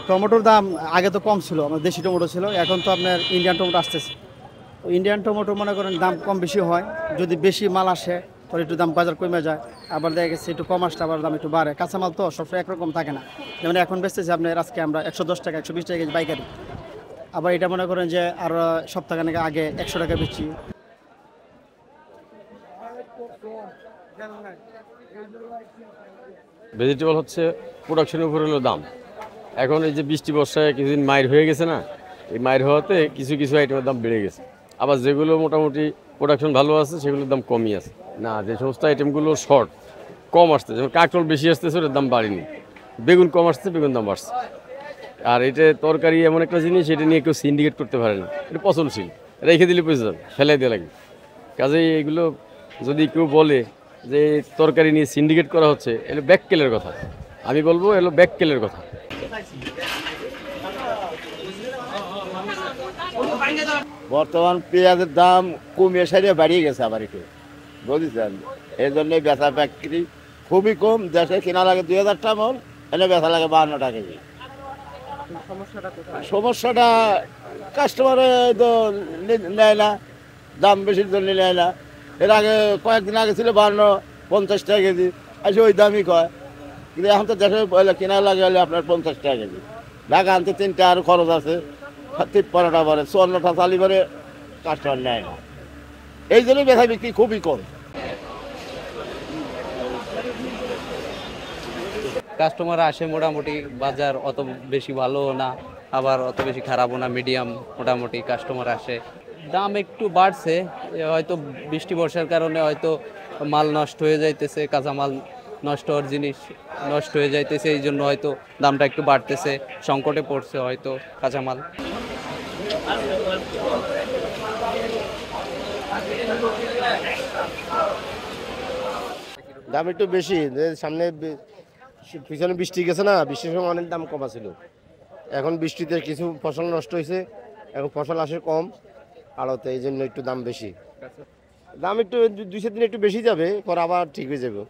টমেটোর দাম আগে তো কম ছিল, আমার দেশি টমেটো ছিল, এখন তো আপনার ইন্ডিয়ান টমেটো আসতেছে। ইন্ডিয়ান টমেটো মনে করেন দাম কম বেশি হয়, যদি বেশি মাল আসে তাহলে একটু দাম বাজার কমে যায়, আবার দেখা গেছে একটু কম আসলে আবার দাম একটু বাড়ে। কাঁচামাল তো সবসময় একরকম থাকে না। যেমন এখন বেচতেছে আপনার আজকে আমরা 110 টাকা 120 টাকা কেজি পাইকারি, আবার এটা মনে করেন যে আর সপ্তাহখানেক আগে 100 টাকা বেচছি। ভেজিটেবল হচ্ছে প্রোডাকশনের উপর হলো দাম। এখন এই যে বৃষ্টি বর্ষায় কিছুদিন মাইর হয়ে গেছে না, এই মাইর হওয়াতে কিছু কিছু আইটেমের দাম বেড়ে গেছে। আবার যেগুলো মোটামুটি প্রোডাকশন ভালো আছে সেগুলোর দাম কমই আছে। না, যে সমস্ত আইটেমগুলো শর্ট কম আসছে, যেমন কাঁকরোল বেশি আসতেছে ওটার দাম বাড়েনি, বেগুন কম আসছে বেগুন দাম বাড়ছে। আর এটা তরকারি এমন একটা জিনিস, এটা নিয়ে কেউ সিন্ডিকেট করতে পারে না, এটা পচনশীল, রেখে দিলে পয়সা যাবে, ফেলাই দেওয়া লাগে। কাজেই এগুলো যদি কেউ বলে যে তরকারি নিয়ে সিন্ডিকেট করা হচ্ছে, এগুলো ব্যাককেলের কথা। আমি বলবো এগুলো ব্যাককেলের কথা। বর্তমান পেঁয়াজের দাম কমিয়ে সারিয়ে বাড়িয়ে গেছে আবার একটু, বুঝেছেন। এই জন্যে বেচা বিক্রি খুবই কম। দেশে কেনা লাগে 2000 টাকা মন, এনে বেচা লাগে 52 টাকা কেজি। সমস্যাটা কাস্টমারে তো নেয় না, দাম বেশির জন্য নেয় না। এর আগে কয়েকদিন আগে ছিল 52-50 টাকা কেজি, আসে ওই দামই কয়। কিন্তু এখন তো দেশে কেনা লাগে হলে আপনার 50 টাকা কেজি। ঢাকা আনতে 3টা আর খরচ আছে, 53টা পরে 54টা চালি পরে কাস্টমার নেয় না। এই জন্যই বেচা বিক্রি খুবই কম। কাস্টমার আসে মোটামুটি, বাজার অত বেশি ভালো না আবার অত বেশি খারাপও না, মিডিয়াম মোটামুটি কাস্টমার আসে। দাম একটু বাড়ছে, হয়তো বৃষ্টি বর্ষার কারণে হয়তো মাল নষ্ট হয়ে যাইতেছে, কাঁচামাল নষ্ট হওয়ার জিনিস নষ্ট হয়ে যাইতেছে, এই জন্য হয়তো দামটা একটু বাড়তেছে, সংকটে পড়ছে হয়তো কাঁচামাল। দাম একটু বেশি, সামনে পিছনে বৃষ্টি গেছে না, বৃষ্টির সময় অনেক দাম কমা ছিল। এখন বৃষ্টিতে কিছু ফসল নষ্ট হয়েছে, এখন ফসল আসে কম আড়তে, এই জন্য একটু দাম বেশি। দাম একটু 2-3 দিন একটু বেশি যাবে, পর আবার ঠিক হয়ে যাবে।